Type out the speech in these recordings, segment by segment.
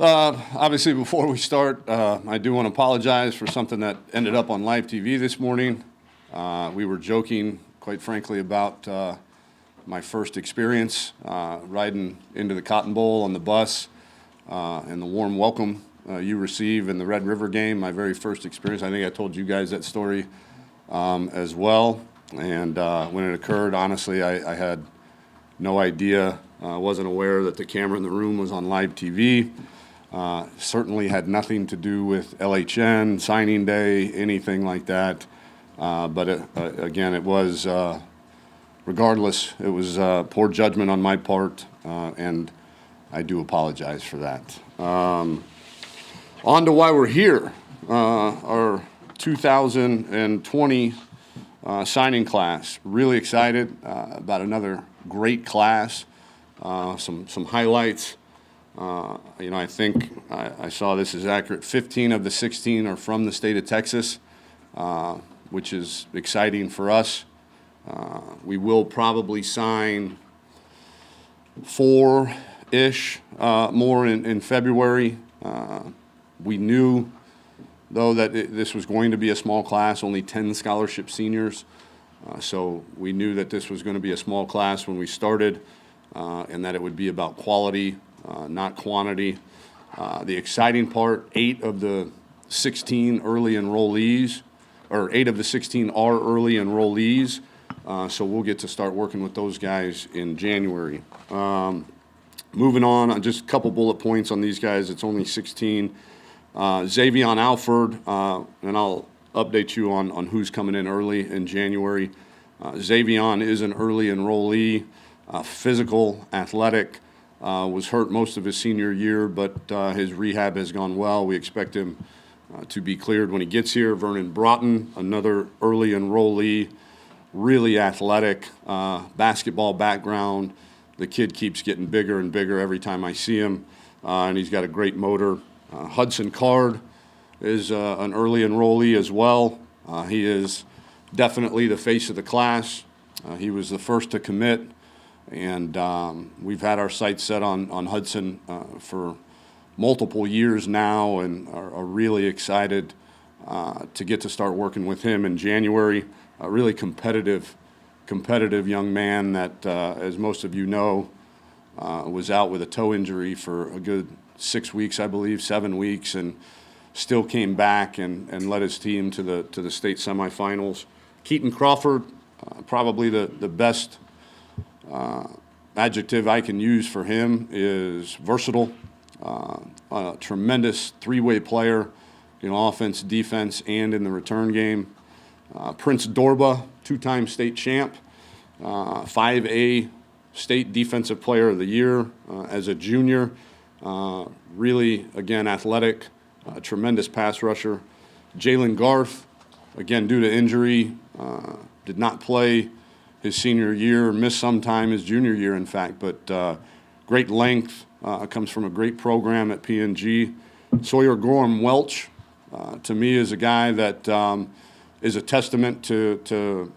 Obviously, before we start, I do want to apologize for something that ended up on live TV this morning. We were joking, quite frankly, about my first experience riding into the Cotton Bowl on the bus and the warm welcome you receive in the Red River game, my very first experience. I think I told you guys that story as well. And when it occurred, honestly, I had no idea. I wasn't aware that the camera in the room was on live TV. Certainly had nothing to do with LHN, signing day, anything like that. But again, it was, regardless, it was poor judgment on my part, and I do apologize for that. On to why we're here. Our 2020 signing class. Really excited about another great class. Some highlights. I think I saw this is accurate. 15 of the 16 are from the state of Texas, which is exciting for us. We will probably sign 4-ish more in February. We knew, though, that this was going to be a small class, only 10 scholarship seniors. So we knew that this was going to be a small class when we started, and that it would be about quality, not quantity. The exciting part, 8 of the 16 early enrollees, or 8 of the 16 are early enrollees, so we'll get to start working with those guys in January. Moving on, just a couple bullet points on these guys. It's only 16. Xavion Alford, and I'll update you on who's coming in early in January. Xavion is an early enrollee, physical, athletic, was hurt most of his senior year, but his rehab has gone well. We expect him to be cleared when he gets here. Vernon Broughton, another early enrollee, really athletic, basketball background. The kid keeps getting bigger and bigger every time I see him, and he's got a great motor. Hudson Card is an early enrollee as well. He is definitely the face of the class. He was the first to commit, and we've had our sights set on Hudson for multiple years now, and are really excited to get to start working with him in January. A really competitive young man that, as most of you know, was out with a toe injury for a good 6 weeks, I believe, 7 weeks, and still came back and led his team to the state semifinals. Keaton Crawford, probably the best adjective I can use for him is versatile. A tremendous three-way player, offense, defense, and in the return game. Prince Dorba, 2-time state champ, 5A state defensive player of the year as a junior. Really, again, athletic, tremendous pass rusher. Jalen Garth, again, due to injury, did not play his senior year, missed some time his junior year, in fact, but great length, comes from a great program at PNG. Sawyer Gorham Welch, to me, is a guy that is a testament to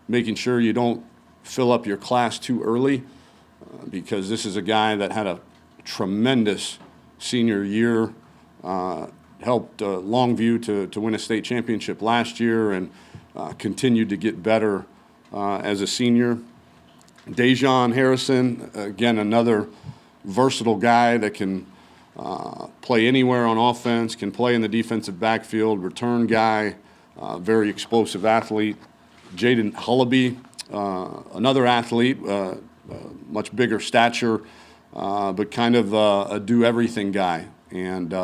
making sure you don't fill up your class too early, because this is a guy that had a tremendous senior year, helped Longview to win a state championship last year, and continued to get better as a senior. Dejon Harrison, again, another versatile guy that can play anywhere on offense, can play in the defensive backfield, return guy, very explosive athlete. Jaden Hullaby, another athlete, much bigger stature, but kind of a do-everything guy. And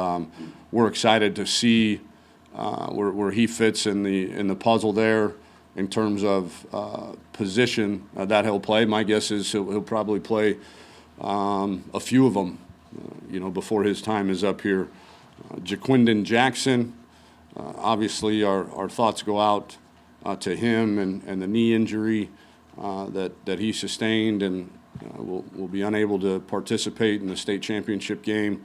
we're excited to see where he fits in the puzzle there in terms of position that he'll play. My guess is he'll probably play a few of them, before his time is up here. Jaquindon Jackson, obviously our thoughts go out to him and the knee injury that he sustained, and will be unable to participate in the state championship game.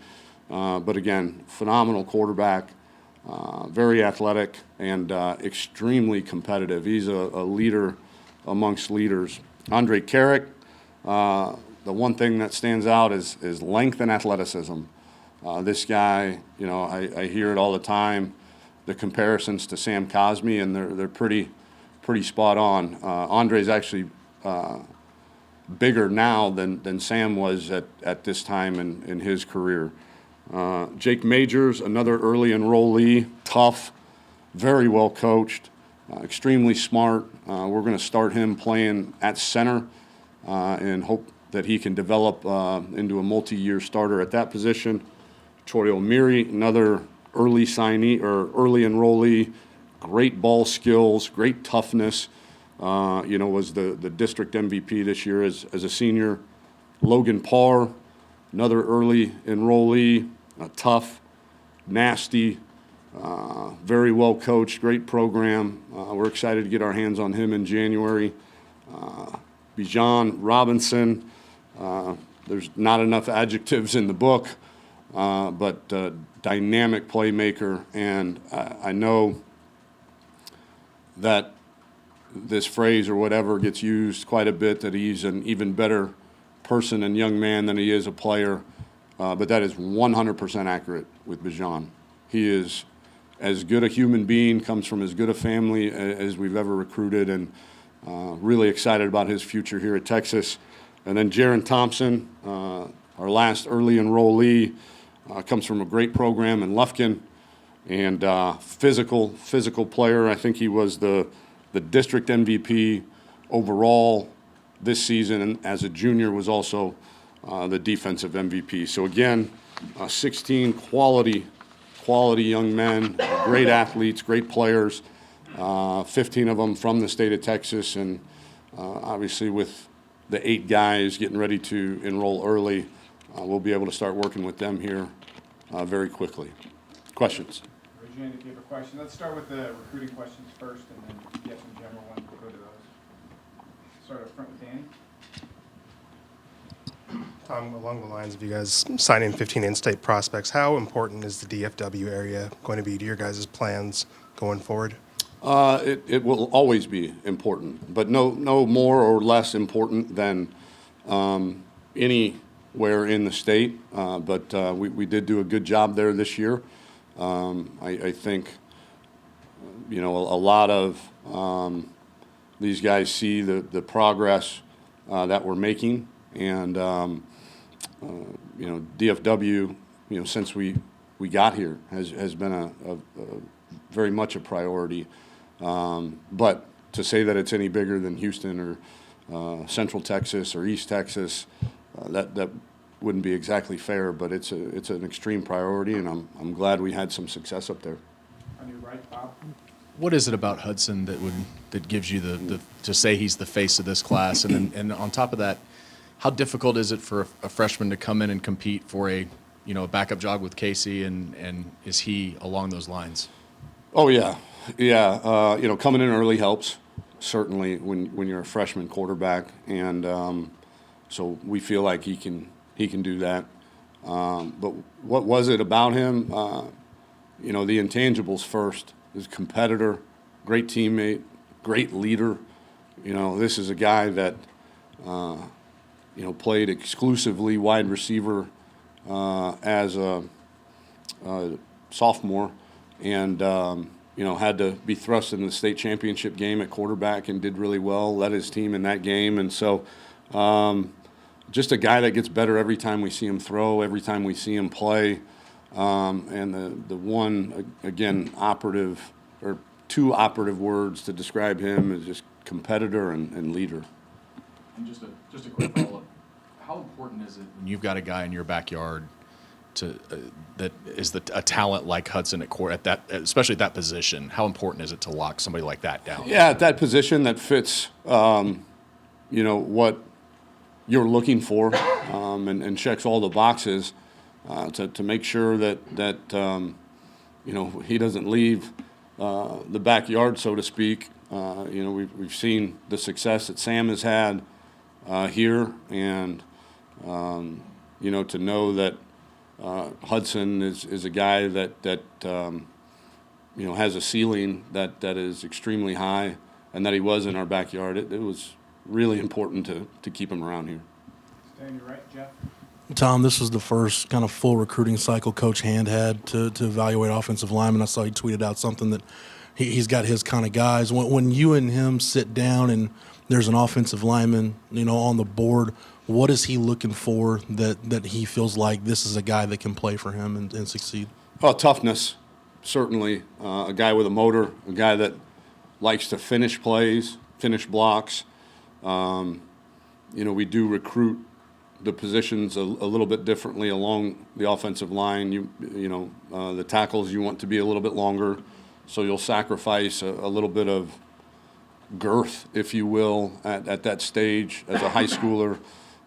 But again, phenomenal quarterback, very athletic, and extremely competitive. He's a leader amongst leaders. Andre Carrick, the one thing that stands out is length and athleticism. This guy, I hear it all the time, the comparisons to Sam Cosmi, and they're pretty spot on. Andre's actually bigger now than Sam was at this time in his career. Jake Majors, another early enrollee, tough, very well coached, extremely smart. We're going to start him playing at center and hope that he can develop into a multi-year starter at that position. Troy O'Meary, another early signee or early enrollee, great ball skills, great toughness. Was the district MVP this year as a senior. Logan Parr, another early enrollee, tough, nasty, very well coached, great program. We're excited to get our hands on him in January. Bijan Robinson, there's not enough adjectives in the book, but dynamic playmaker, and I know that this phrase or whatever gets used quite a bit, that he's an even better person and young man than he is a player, but that is 100% accurate with Bijan. He is as good a human being, comes from as good a family as we've ever recruited, and really excited about his future here at Texas. And then Jaron Thompson, our last early enrollee, comes from a great program in Lufkin, and physical player. I think he was the district MVP overall this season, and as a junior was also the defensive MVP. So again, 16 quality young men, great athletes, great players, 15 of them from the state of Texas, and obviously with the 8 guys getting ready to enroll early, we'll be able to start working with them here very quickly. Questions? Raise your hand if you have a question. Let's start with the recruiting questions first, and then if you have some general ones, we'll go to those. Start up front with Danny. Along the lines of you guys signing 15 in-state prospects, how important is the DFW area going to be to your guys' plans going forward? It will always be important, but no more or less important than anywhere in the state. But we did do a good job there this year. I think, a lot of these guys see the progress that we're making, and DFW, since we got here has been a very much a priority. But to say that it's any bigger than Houston or Central Texas or East Texas, that wouldn't be exactly fair. But it's an extreme priority, and I'm glad we had some success up there. On your right, Bob. What is it about Hudson that gives you the to say he's the face of this class? And on top of that, how difficult is it for a freshman to come in and compete for a backup job with Casey, and is he along those lines? Oh yeah. Coming in early helps certainly when you're a freshman quarterback, and so we feel like he can do that. But what was it about him? The intangibles first. He's a competitor, great teammate, great leader. This is a guy that played exclusively wide receiver as a sophomore, and had to be thrust into the state championship game at quarterback and did really well, led his team in that game. And so just a guy that gets better every time we see him throw, every time we see him play. And the one, again, operative or 2 operative words to describe him is just competitor and leader. And just a quick follow-up. How important is it when you've got a guy in your backyard that is a talent like Hudson at that, especially at that position? How important is it to lock somebody like that down? Yeah, at that position that fits, what you're looking for, and checks all the boxes, to make sure that he doesn't leave the backyard, so to speak. We've seen the success that Sam has had here, and to know that Hudson is a guy that has a ceiling that is extremely high, and that he was in our backyard. It was really important to keep him around here. Stay on your right, Jeff. Tom, this was the first kind of full recruiting cycle Coach Hand had to evaluate offensive linemen. I saw he tweeted out something that he's got his kind of guys. When you and him sit down and there's an offensive lineman, on the board, what is he looking for that he feels like this is a guy that can play for him and succeed? Toughness, certainly. A guy with a motor, a guy that likes to finish plays, finish blocks. We do recruit the positions a little bit differently along the offensive line. The tackles you want to be a little bit longer, so you'll sacrifice a little bit of girth, if you will, at that stage as a high schooler,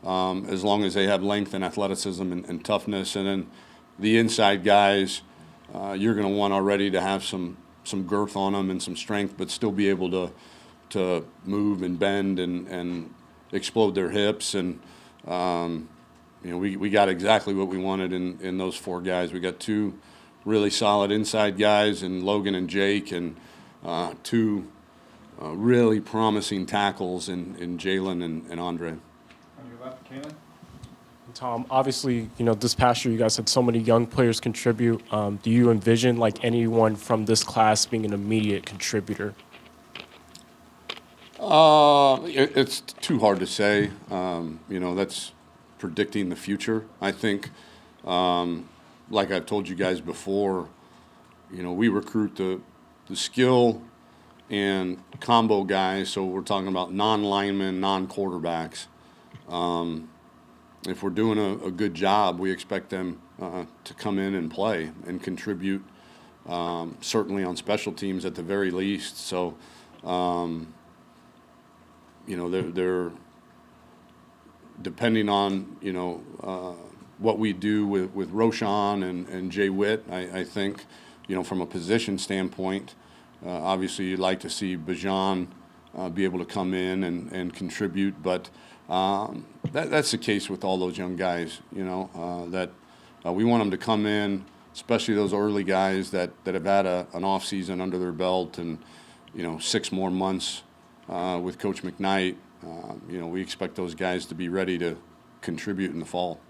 as long as they have length and athleticism and toughness. And then the inside guys, you're going to want already to have some girth on them and some strength, but still be able to move and bend and explode their hips. And we got exactly what we wanted in those four guys. We got two really solid inside guys in Logan and Jake, and two really promising tackles in Jalen and Andre. On your left, Kalen? Tom, obviously, this past year you guys had so many young players contribute. Do you envision like anyone from this class being an immediate contributor? It's too hard to say. That's predicting the future. I think, like I've told you guys before, we recruit the skill and combo guys, so we're talking about non-linemen, non-quarterbacks. If we're doing a good job, we expect them to come in and play and contribute, certainly on special teams at the very least. So, they're depending on, what we do with Roshan and Jay Witt, I think, from a position standpoint, obviously you'd like to see Bijan be able to come in and contribute, but that's the case with all those young guys, that we want them to come in, especially those early guys that have had an off season under their belt and, 6 more months with Coach McKnight. We expect those guys to be ready to contribute in the fall.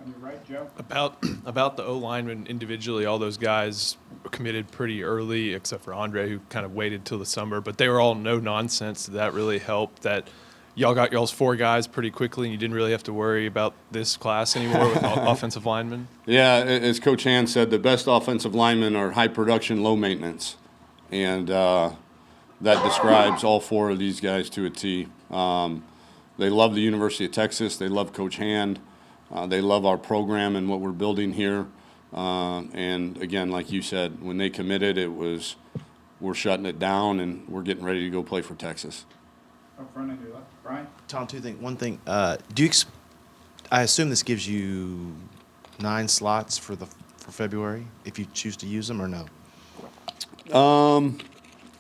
On your right, Joe? About the O-linemen individually, all those guys were committed pretty early, except for Andre, who kind of waited till the summer. But they were all no nonsense. Did that really help that y'all got y'all's 4 guys pretty quickly and you didn't really have to worry about this class anymore with offensive linemen? Yeah, as Coach Hand said, the best offensive linemen are high production, low maintenance. And that describes all 4 of these guys to a T. They love the University of Texas. They love Coach Hand. They love our program and what we're building here. And again, like you said, when they committed, we're shutting it down and we're getting ready to go play for Texas. Up front on your left, Brian? Tom, 2 things. One thing, I assume this gives you 9 slots for February if you choose to use them, or no?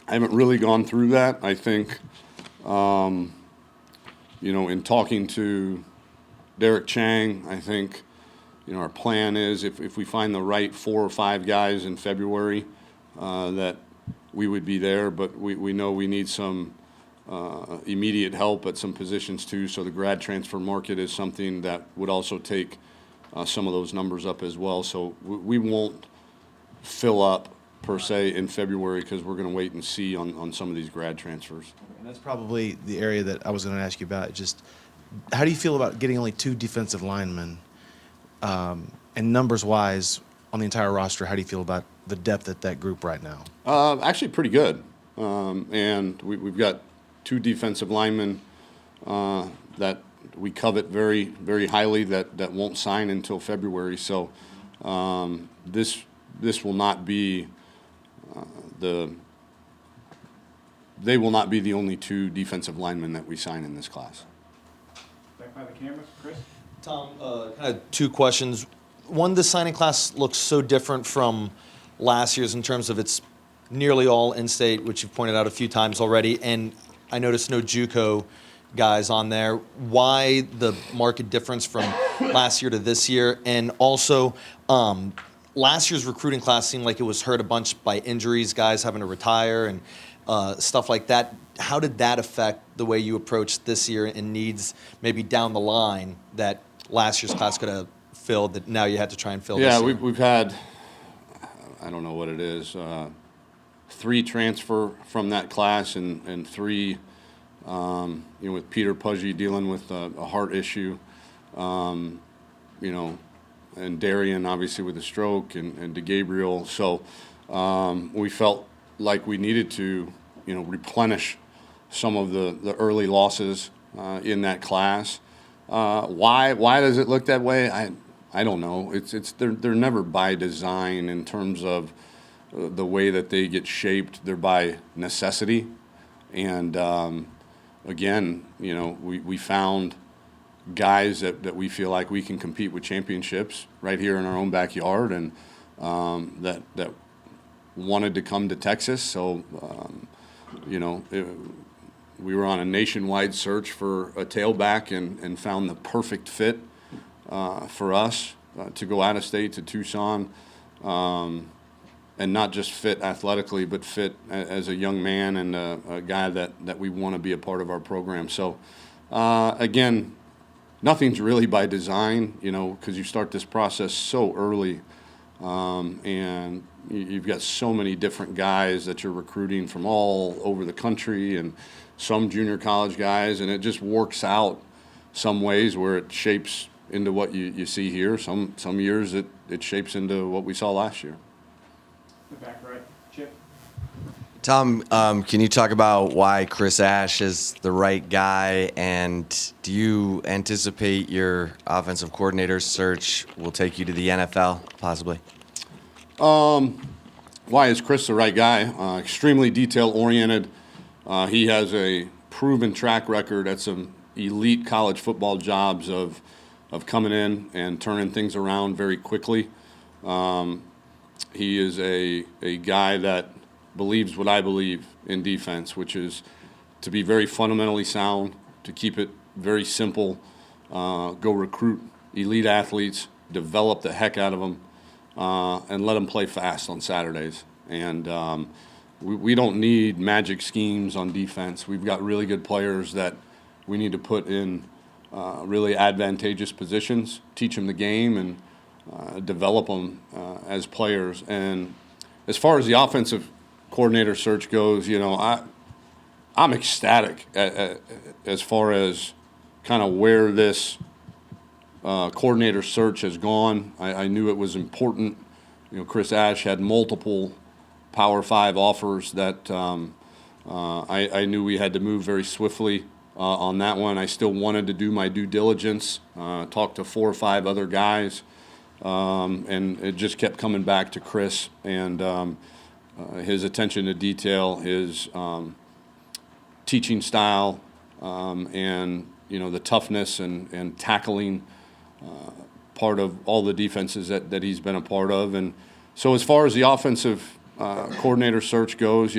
I haven't really gone through that. I think, in talking to Derek Chang, I think, our plan is if we find the right 4 or 5 guys in February, that we would be there. But we know we need some immediate help at some positions too. So the grad transfer market is something that would also take some of those numbers up as well. So we won't fill up per se in February because we're going to wait and see on some of these grad transfers. And that's probably the area that I was going to ask you about. Just how do you feel about getting only 2 defensive linemen? And numbers-wise, on the entire roster, how do you feel about the depth at that group right now? Actually, pretty good. And we've got 2 defensive linemen that we covet very, very highly that won't sign until February. So this will not be they will not be the only 2 defensive linemen that we sign in this class. Back by the cameras, Chris? Tom, kind of 2 questions. One, the signing class looks so different from last year's in terms of it's nearly all in-state, which you've pointed out a few times already, and I noticed no JUCO guys on there. Why the market difference from last year to this year? And also, last year's recruiting class seemed like it was hurt a bunch by injuries, guys having to retire and stuff like that. How did that affect the way you approached this year and needs maybe down the line that last year's class could have filled that now you had to try and fill Yeah, this year? we've had, I don't know what it is, 3 transfer from that class and 3, with Peter Pudgy dealing with a heart issue, and Darian obviously with a stroke and DeGabriel. So we felt like we needed to, replenish some of the early losses in that class. Why does it look that way? I don't know. They're never by design in terms of the way that they get shaped. They're by necessity. And again, we found guys that we feel like we can compete with championships right here in our own backyard, and that wanted to come to Texas. So we were on a nationwide search for a tailback and found the perfect fit for us to go out of state to Tucson, and not just fit athletically, but fit as a young man and a guy that we want to be a part of our program. So again, nothing's really by design, because you start this process so early, and you've got so many different guys that you're recruiting from all over the country, and some junior college guys, and it just works out some ways where it shapes into what you see here. Some years it shapes into what we saw last year. The back right, Chip. Tom, can you talk about why Chris Ash is the right guy, and do you anticipate your offensive coordinator search will take you to the NFL, possibly? Why is Chris the right guy? Extremely detail-oriented. He has a proven track record at some elite college football jobs of coming in and turning things around very quickly. He is a guy that believes what I believe in defense, which is to be very fundamentally sound, to keep it very simple, go recruit elite athletes, develop the heck out of them, and let them play fast on Saturdays. And we don't need magic schemes on defense. We've got really good players that we need to put in really advantageous positions, teach them the game, and develop them as players. And as far as the offensive coordinator search goes, I'm ecstatic as far as kind of where this coordinator search has gone. I knew it was important. Chris Ash had multiple Power 5 offers that I knew we had to move very swiftly on that one. I still wanted to do my due diligence, talk to 4 or 5 other guys, and it just kept coming back to Chris and his attention to detail, his teaching style, and the toughness and tackling part of all the defenses that he's been a part of. And so as far as the offensive coordinator search goes,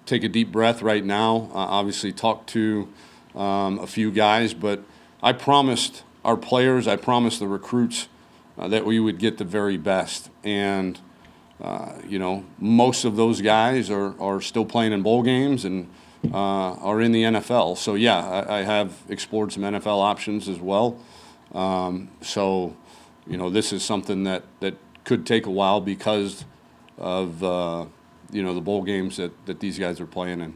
take a deep breath right now. Obviously talk to a few guys, but I promised our players, I promised the recruits that we would get the very best. And most of those guys are still playing in bowl games and are in the NFL. So yeah, I have explored some NFL options as well. This is something that could take a while because of the bowl games that these guys are playing in.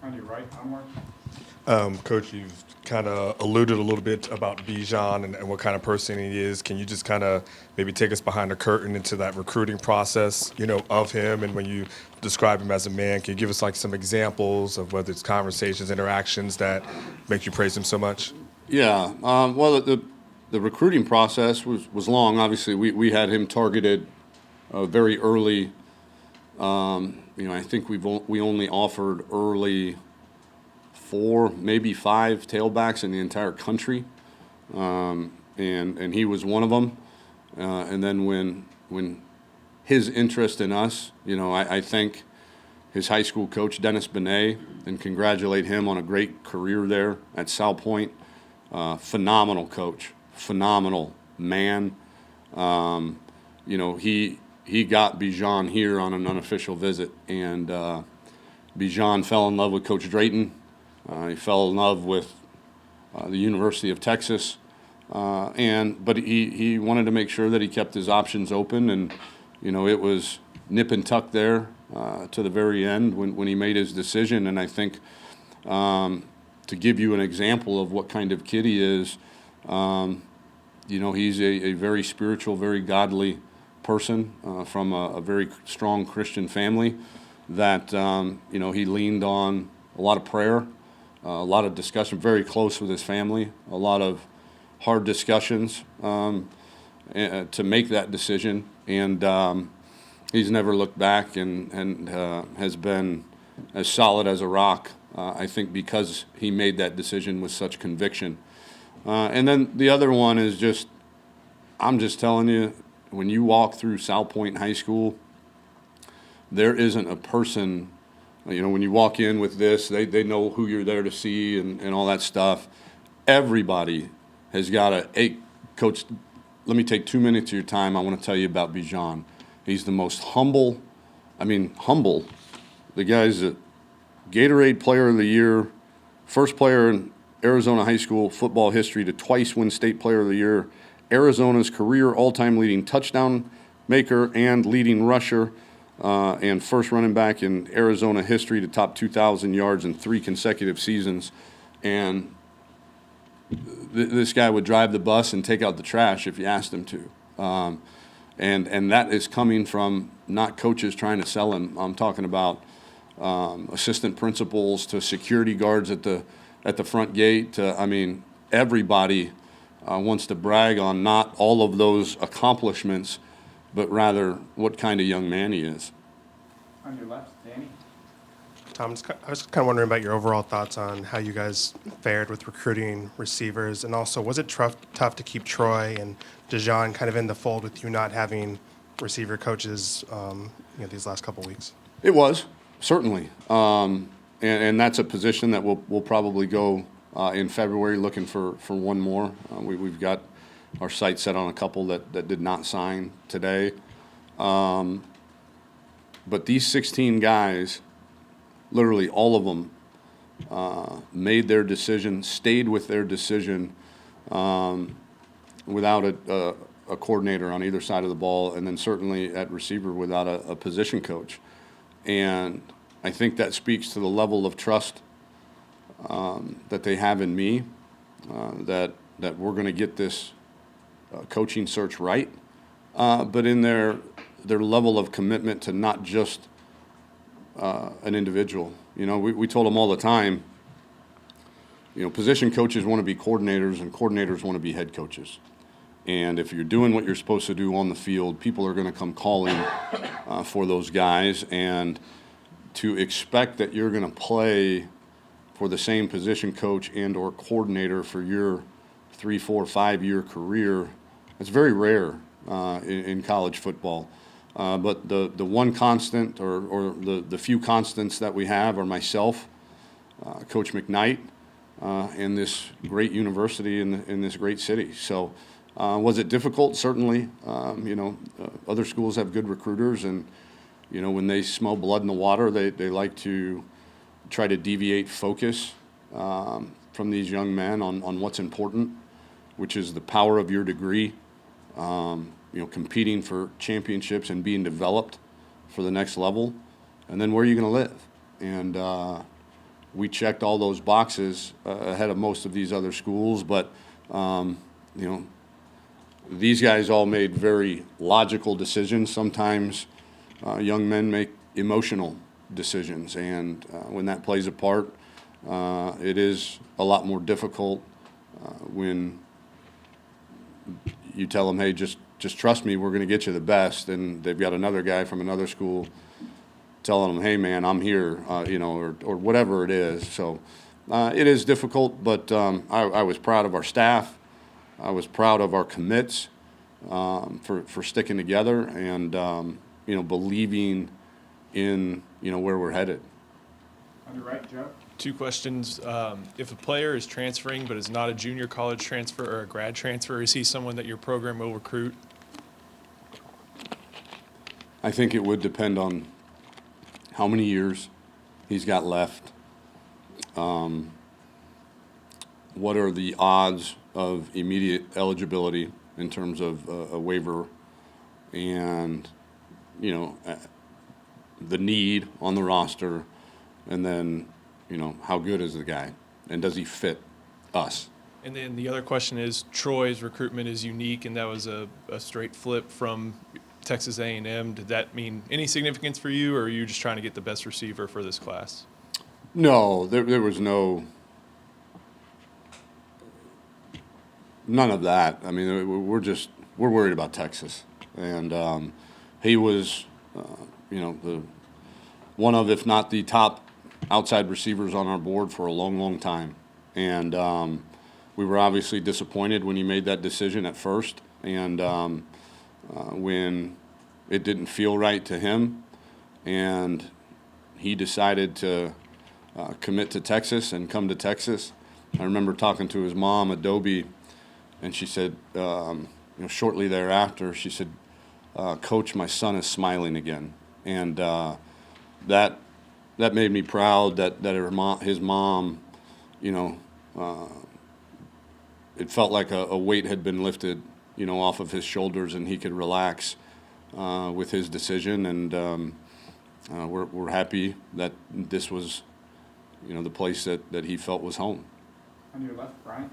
On your right, Anwar. Coach, you've kind of alluded a little bit about Bijan and what kind of person he is. Can you just kind of maybe take us behind the curtain into that recruiting process, of him? And when you describe him as a man, can you give us like some examples of whether it's conversations, interactions that make you praise him so much? Yeah. Well, the recruiting process was long. Obviously, we had him targeted very early. I think we only offered early 4, maybe 5 tailbacks in the entire country, and he was one of them. And then when his interest in us, I thank his high school coach Dennis Benet and congratulate him on a great career there at Sal Point. Phenomenal coach, phenomenal man. He got Bijan here on an unofficial visit, and Bijan fell in love with Coach Drayton. He fell in love with the University of Texas. But he wanted to make sure that he kept his options open, and it was nip and tuck there to the very end when he made his decision. And I think to give you an example of what kind of kid he is, he's a very spiritual, very godly person from a very strong Christian family that he leaned on a lot of prayer, a lot of discussion, very close with his family, a lot of hard discussions to make that decision, and he's never looked back and has been as solid as a rock, I think, because he made that decision with such conviction. And then the other one is I'm just telling you, when you walk through South Point High School, there isn't a person, when you walk in with this, they know who you're there to see and all that stuff. Everybody has got hey, Coach, let me take 2 minutes of your time. I want to tell you about Bijan. He's the most humble. The guy's a Gatorade Player of the Year, first player in Arizona high school football history to twice win State Player of the Year, Arizona's career all-time leading touchdown maker and leading rusher, and first running back in Arizona history to top 2,000 yards in 3 consecutive seasons. And this guy would drive the bus and take out the trash if you asked him to. And that is coming from not coaches trying to sell him. I'm talking about assistant principals to security guards at the front gate. Everybody wants to brag on not all of those accomplishments, but rather what kind of young man he is. On your left, Danny. Tom, I was kind of wondering about your overall thoughts on how you guys fared with recruiting receivers, and also was it tough to keep Troy and Bijan kind of in the fold with you not having receiver coaches these last couple weeks? It was, certainly. And that's a position that we'll probably go in February looking for one more. We've got our sights set on a couple that did not sign today. But these 16 guys, literally all of them, made their decision, stayed with their decision without a coordinator on either side of the ball, and then certainly at receiver without a position coach. And I think that speaks to the level of trust that they have in me, that we're going to get this coaching search right, but in their level of commitment to not just an individual. We told them all the time, position coaches want to be coordinators and coordinators want to be head coaches. And if you're doing what you're supposed to do on the field, people are going to come calling for those guys. And to expect that you're going to play for the same position coach and or coordinator for your 3, 4, 5-year career, it's very rare in college football. But the one constant or the few constants that we have are myself, Coach McKnight, and this great university in this great city. So was it difficult? Certainly. Other schools have good recruiters, and when they smell blood in the water, they like to try to deviate focus from these young men on what's important, which is the power of your degree, competing for championships and being developed for the next level, and then where are you going to live? And we checked all those boxes ahead of most of these other schools, but these guys all made very logical decisions. Sometimes young men make emotional decisions, and when that plays a part, it is a lot more difficult when you tell them, hey, just trust me, we're going to get you the best, and they've got another guy from another school telling them, hey, man, I'm here, or whatever it is. So it is difficult, but I was proud of our staff. I was proud of our commits for sticking together and believing in where we're headed. On your right, Joe. 2 questions. If a player is transferring but is not a junior college transfer or a grad transfer, is he someone that your program will recruit? I think it would depend on how many years he's got left. what are the odds of immediate eligibility in terms of a waiver, and the need on the roster, and then how good is the guy, and does he fit us? And then the other question is, Troy's recruitment is unique, and that was a straight flip from Texas A&M. Did that mean any significance for you, or are you just trying to get the best receiver for this class? No, there was none of that. I mean, we're worried about Texas, and he was, the one of, if not the top outside receivers on our board for a long, long time, and we were obviously disappointed when he made that decision at first, and when it didn't feel right to him, and he decided to commit to Texas and come to Texas. I remember talking to his mom, Adobe, and she said, shortly thereafter, she said, "Coach, my son is smiling again," and that made me proud that his mom, it felt like a weight had been lifted, off of his shoulders, and he could relax with his decision. And we're happy that this was, the place that he felt was home. On your left, Brian.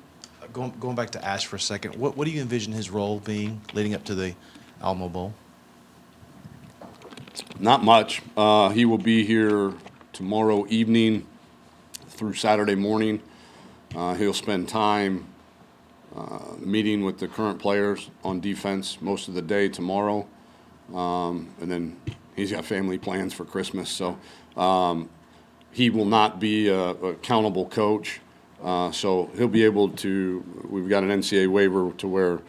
Going back to Ash for a second, what do you envision his role being leading up to the Alamo Bowl? Not much. He will be here tomorrow evening through Saturday morning. He'll spend time meeting with the current players on defense most of the day tomorrow. And then he's got family plans for Christmas. So he will not be a accountable coach. So he'll be able to, we've got an NCAA waiver to where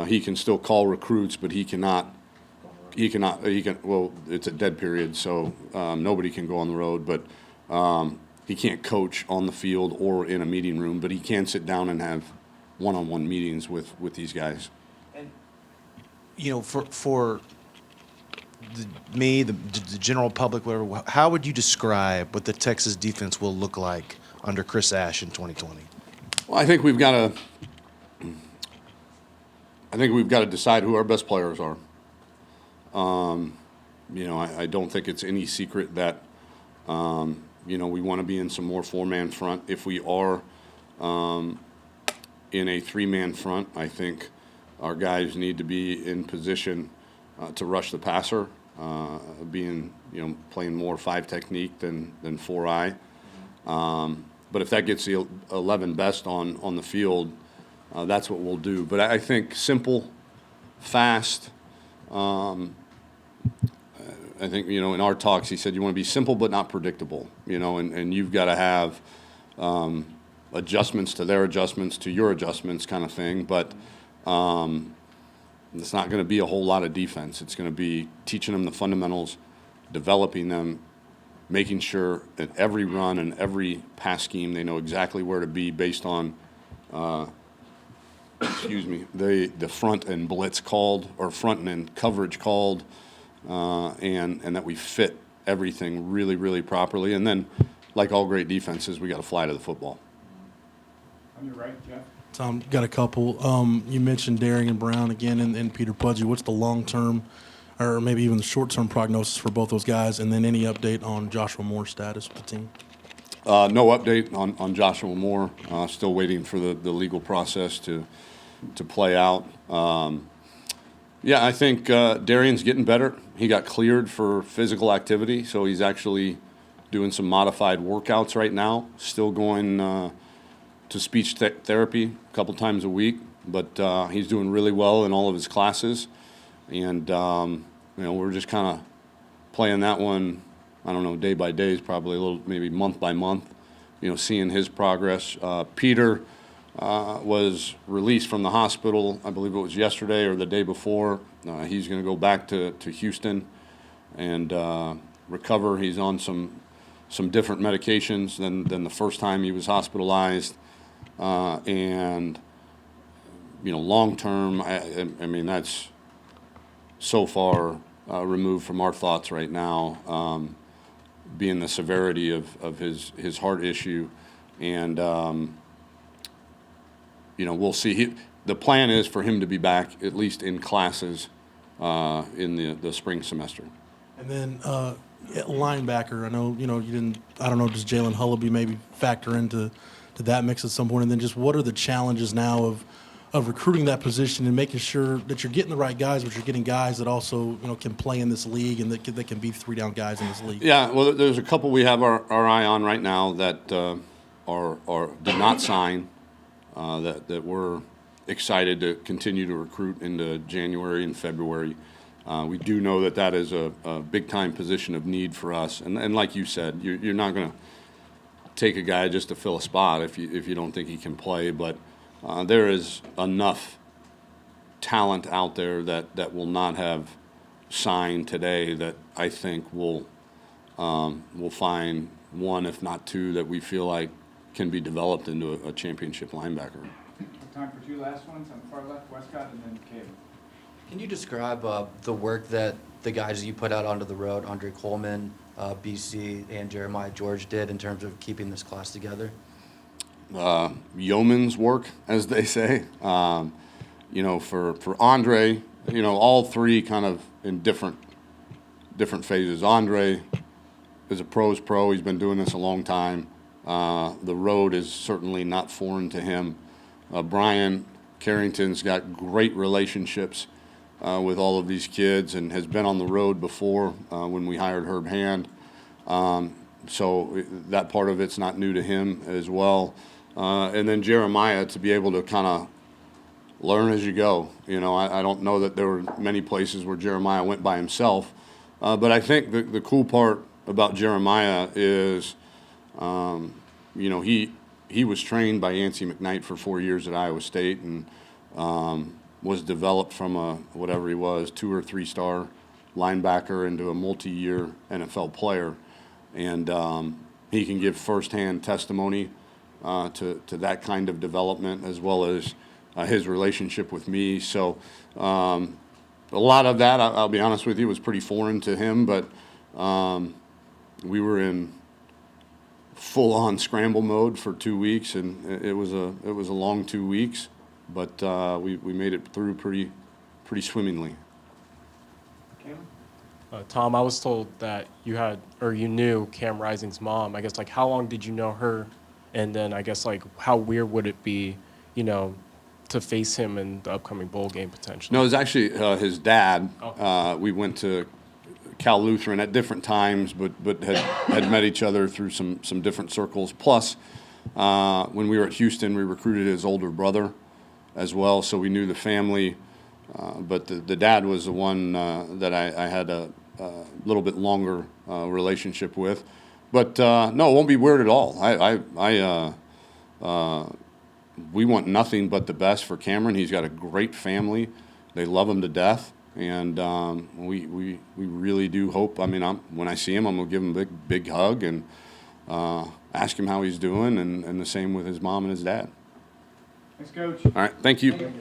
he can still call recruits, but he can, well, it's a dead period, so nobody can go on the road, but he can't coach on the field or in a meeting room, but he can sit down and have one-on-one meetings with these guys. And, for the general public, whatever, how would you describe what the Texas defense will look like under Chris Ash in 2020? Well, I think we've got to decide who our best players are. I don't think it's any secret that, we want to be in some more four-man front. If we are in a three-man front, I think our guys need to be in position to rush the passer, playing more five technique than 4-eye. But if that gets the 11 best on the field, that's what we'll do. But I think simple, fast. I think, in our talks, he said you want to be simple but not predictable, and you've got to have adjustments to their adjustments to your adjustments kind of thing. But it's not going to be a whole lot of defense. It's going to be teaching them the fundamentals, developing them, making sure that every run and every pass scheme they know exactly where to be based on the front and blitz called, or front and coverage called, and that we fit everything really, really properly. And then, like all great defenses, we got to fly to the football. On your right, Jeff. Tom, got a couple. You mentioned Darian Brown again and Peter Pudgy. What's the long-term, or maybe even the short-term prognosis for both those guys? And then any update on Joshua Moore's status with the team? No update on Joshua Moore. Still waiting for the legal process to play out. I think Darian's getting better. He got cleared for physical activity, so he's actually doing some modified workouts right now. Still going to speech therapy a couple times a week, but he's doing really well in all of his classes. And we're just kind of playing that one. I don't know, day by day is probably a little, maybe month by month, seeing his progress. Peter was released from the hospital, I believe it was yesterday or the day before. He's going to go back to Houston and recover. He's on some different medications than the first time he was hospitalized. And long term, I mean, that's so far removed from our thoughts right now, being the severity of his heart issue. And we'll see. The plan is for him to be back at least in classes in the spring semester. And then at linebacker, I know you didn't. I don't know. Does Jalen Hullaby maybe factor into that mix at some point? And then just what are the challenges now of recruiting that position and making sure that you're getting the right guys, but you're getting guys that also can play in this league and that can be 3-down guys in this league. Yeah, well, there's a couple we have our eye on right now that did not sign that we're excited to continue to recruit into January and February. We do know that is a big time position of need for us, and like you said, you're not going to take a guy just to fill a spot if you don't think he can play, but. There is enough talent out there that will not have signed today that I think we'll find one, if not two, that we feel like can be developed into a championship linebacker. Time for two last ones on the far left, Westcott and then Caleb. Can you describe the work that the guys you put out onto the road, Andre Coleman, BC, and Jeremiah George did in terms of keeping this class together? Yeoman's work, as they say. For Andre, all three kind of in different phases. Andre is a pro's pro. He's been doing this a long time. The road is certainly not foreign to him. Brian Carrington's got great relationships with all of these kids and has been on the road before when we hired Herb Hand. So that part of it's not new to him as well. And then Jeremiah, to be able to kind of learn as you go. I don't know that there were many places where Jeremiah went by himself. But I think the cool part about Jeremiah is, he was trained by Yancey McKnight for 4 years at Iowa State and was developed from whatever he was, 2 or 3 star linebacker into a multi-year NFL player. And he can give firsthand testimony to that kind of development, as well as his relationship with me. So a lot of that, I'll be honest with you, was pretty foreign to him, but we were in full-on scramble mode for 2 weeks, and it was a long 2 weeks, but we made it through pretty swimmingly. Caleb? Tom, I was told that you knew Cam Rising's mom. I guess, how long did you know her? And then I guess, how weird would it be, to face him in the upcoming bowl game potentially? No, it was actually his dad. Okay. We went to Cal Lutheran at different times, but had met each other through some different circles. Plus, when we were at Houston, we recruited his older brother as well, so we knew the family. But the dad was the one that I had a little bit longer relationship with. But no, it won't be weird at all. We want nothing but the best for Cameron. He's got a great family. They love him to death, and we really do hope. I mean, when I see him, I'm gonna give him a big hug and ask him how he's doing, and the same with his mom and his dad. Thanks, Coach. All right, thank you.